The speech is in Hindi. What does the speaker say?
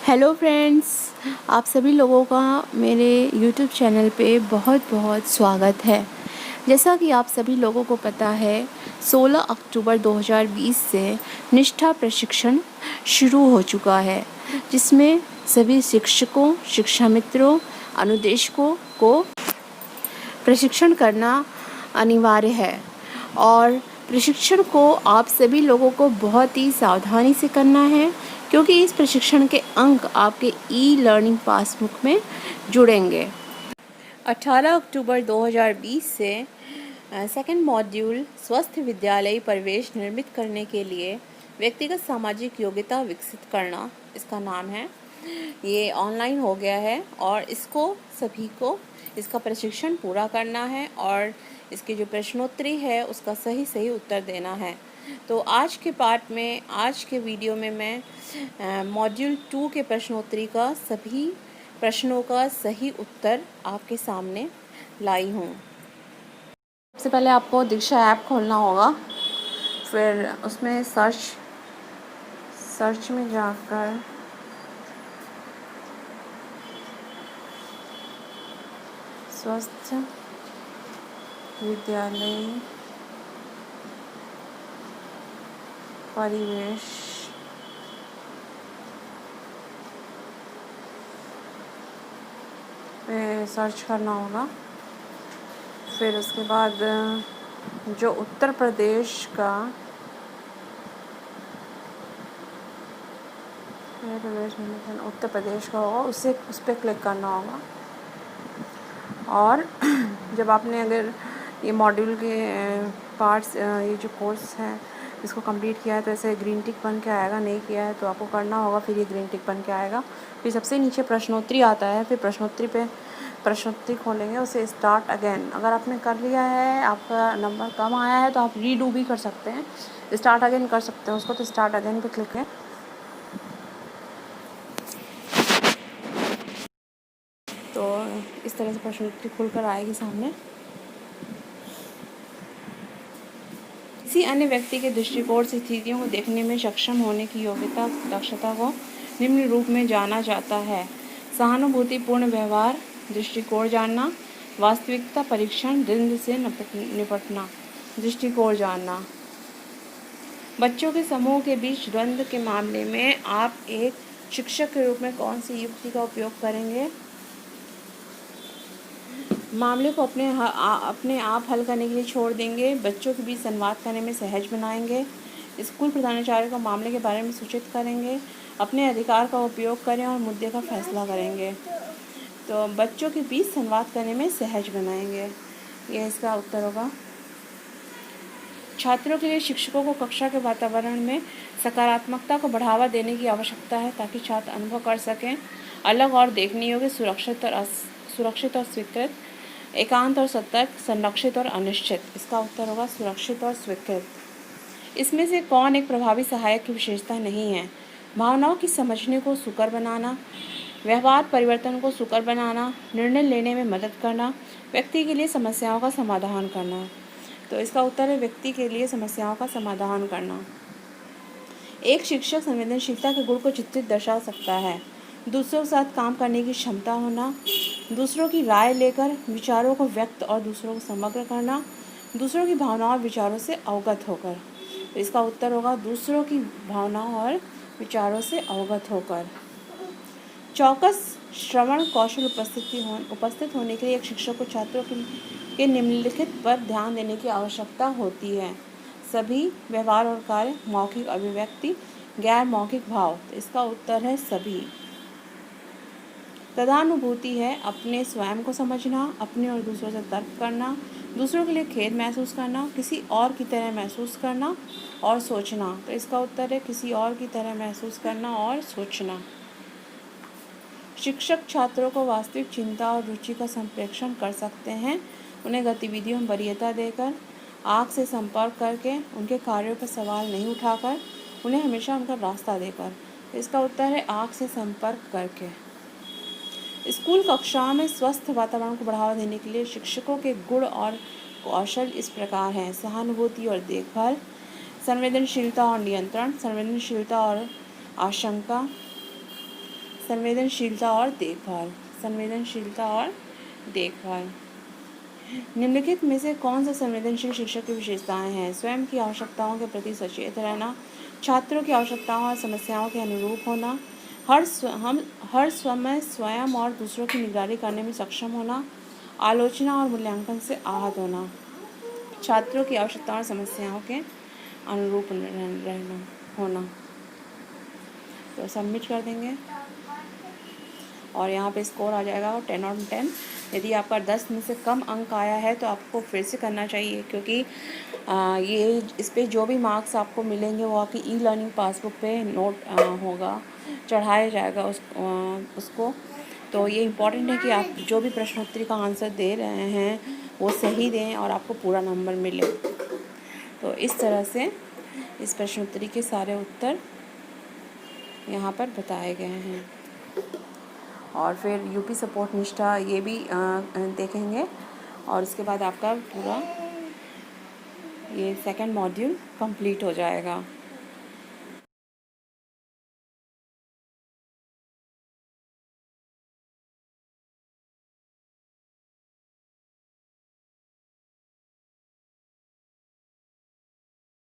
हेलो फ्रेंड्स, आप सभी लोगों का मेरे यूट्यूब चैनल पे बहुत बहुत स्वागत है। जैसा कि आप सभी लोगों को पता है, 16 अक्टूबर 2020 से निष्ठा प्रशिक्षण शुरू हो चुका है, जिसमें सभी शिक्षकों, शिक्षा मित्रों, अनुदेशकों को प्रशिक्षण करना अनिवार्य है। और प्रशिक्षण को आप सभी लोगों को बहुत ही सावधानी से करना है, क्योंकि इस प्रशिक्षण के अंक आपके ई लर्निंग पासबुक में जुड़ेंगे। 18 अक्टूबर 2020 से सेकंड मॉड्यूल स्वस्थ विद्यालय परिवेश निर्मित करने के लिए व्यक्तिगत सामाजिक योग्यता विकसित करना, इसका नाम है। ये ऑनलाइन हो गया है और इसको सभी को इसका प्रशिक्षण पूरा करना है और इसकी जो प्रश्नोत्तरी है उसका सही सही उत्तर देना है। तो आज के पार्ट में, आज के वीडियो में मैं मॉड्यूल 2 के प्रश्नोत्तरी का सभी प्रश्नों का सही उत्तर आपके सामने लाई हूँ। सबसे पहले आपको दीक्षा ऐप खोलना होगा, फिर उसमें सर्च में जाकर स्वस्थ विद्यालय परिवेश पे सर्च करना होगा। फिर उसके बाद जो उत्तर प्रदेश का होगा उस पर क्लिक करना होगा। और जब आपने अगर ये मॉड्यूल के पार्ट्स, ये जो कोर्स है इसको कंप्लीट किया है तो ऐसे ग्रीन टिक बन के आएगा। नहीं किया है तो आपको करना होगा, फिर ये ग्रीन टिक बन के आएगा। फिर सबसे नीचे प्रश्नोत्तरी आता है, फिर प्रश्नोत्तरी खोलेंगे, उसे स्टार्ट अगेन। अगर आपने कर लिया है, आपका नंबर कम आया है तो आप रीडू भी कर सकते हैं, स्टार्ट अगेन कर सकते हैं उसको। तो स्टार्ट अगेन पे क्लिक है। तो इस तरह से प्रश्नोत्तरी खुलकर आएगी सामने। किसी अन्य व्यक्ति के दृष्टिकोण से स्थितियों को देखने में सक्षम होने की योग्यता, दक्षता को निम्न रूप में जाना जाता है: सहानुभूतिपूर्ण व्यवहार, दृष्टिकोण जानना, वास्तविकता परीक्षण, द्वंद्व से निपटना, दृष्टिकोण जानना। बच्चों के समूह के बीच द्वंद्व के मामले में आप एक शिक्षक के रूप में कौन सी युक्ति का उपयोग करेंगे? मामले को अपने आप हल करने के लिए छोड़ देंगे, बच्चों के बीच संवाद करने में सहज बनाएंगे, स्कूल प्रधानाचार्य को मामले के बारे में सूचित करेंगे, अपने अधिकार का उपयोग करें और मुद्दे का फैसला करेंगे। तो बच्चों के बीच संवाद करने में सहज बनाएंगे, ये इसका उत्तर होगा। छात्रों के लिए शिक्षकों को कक्षा के वातावरण में सकारात्मकता को बढ़ावा देने की आवश्यकता है, ताकि छात्र अनुभव कर सकें अलग और देखने योग्य, सुरक्षित और स्वीकृत, एकांत और सतर्क, संरक्षित और अनिश्चित। इसका उत्तर होगा सुरक्षित और स्वीकृत। इसमें से कौन एक प्रभावी सहायक की विशेषता नहीं है? भावनाओं की समझने को सुकर बनाना, व्यवहार परिवर्तन को सुकर बनाना, निर्णय लेने में मदद करना, व्यक्ति के लिए समस्याओं का समाधान करना। तो इसका उत्तर है व्यक्ति के लिए समस्याओं का समाधान करना। एक शिक्षक संवेदनशीलता के गुण को चित्रित दर्शा सकता है: दूसरों के साथ काम करने की क्षमता होना, दूसरों की राय लेकर विचारों को व्यक्त और दूसरों को समग्र करना, दूसरों की भावनाओं और विचारों से अवगत होकर। तो इसका उत्तर होगा दूसरों की भावनाओं और विचारों से अवगत होकर। चौकस श्रवण कौशल उपस्थित होने के लिए एक शिक्षक को छात्रों के निम्नलिखित पर ध्यान देने की आवश्यकता होती है: सभी, व्यवहार और कार्य, मौखिक अभिव्यक्ति, गैर मौखिक भाव। तो इसका उत्तर है सभी। तदानुभूति है अपने स्वयं को समझना, अपने और दूसरों से तर्क करना, दूसरों के लिए खेद महसूस करना, किसी और की तरह महसूस करना और सोचना। तो इसका उत्तर है किसी और की तरह महसूस करना और सोचना। शिक्षक छात्रों को वास्तविक चिंता और रुचि का संप्रेषण कर सकते हैं, उन्हें गतिविधियों में वरीयता देकर, आँख से संपर्क करके, उनके कार्यों पर सवाल नहीं उठाकर, उन्हें हमेशा उनका रास्ता देकर। तो इसका उत्तर है आँख से संपर्क करके। स्कूल कक्षाओं में स्वस्थ वातावरण को बढ़ावा देने के लिए शिक्षकों के गुण और कौशल इस प्रकार हैं: सहानुभूति और देखभाल, संवेदनशीलता और नियंत्रण, संवेदनशीलता और आशंका, संवेदनशीलता और देखभाल। संवेदनशीलता और देखभाल। निम्नलिखित में से कौन सा संवेदनशील शिक्षक की विशेषताएं हैं? स्वयं की आवश्यकताओं के प्रति सचेत रहना, छात्रों की आवश्यकताओं और समस्याओं के अनुरूप होना, हर समय स्वयं और दूसरों की निगरानी करने में सक्षम होना, आलोचना और मूल्यांकन से आहत होना, छात्रों की आवश्यकताओं और समस्याओं के अनुरूप रहना होना। तो सबमिट कर देंगे और यहाँ पे स्कोर आ जाएगा 10/10। यदि आपका 10 में से कम अंक आया है तो आपको फिर से करना चाहिए, क्योंकि ये इस पे जो भी मार्क्स आपको मिलेंगे वो आपकी ई-लर्निंग पासबुक पे नोट होगा, चढ़ाया जाएगा उसको। तो ये इम्पॉर्टेंट है कि आप जो भी प्रश्नोत्तरी का आंसर दे रहे हैं वो सही दें और आपको पूरा नंबर मिले। तो इस तरह से इस प्रश्नोत्तरी के सारे उत्तर यहाँ पर बताए गए हैं। और फिर यूपी सपोर्ट निष्ठा ये भी देखेंगे और उसके बाद आपका पूरा ये सेकंड मॉड्यूल कंप्लीट हो जाएगा।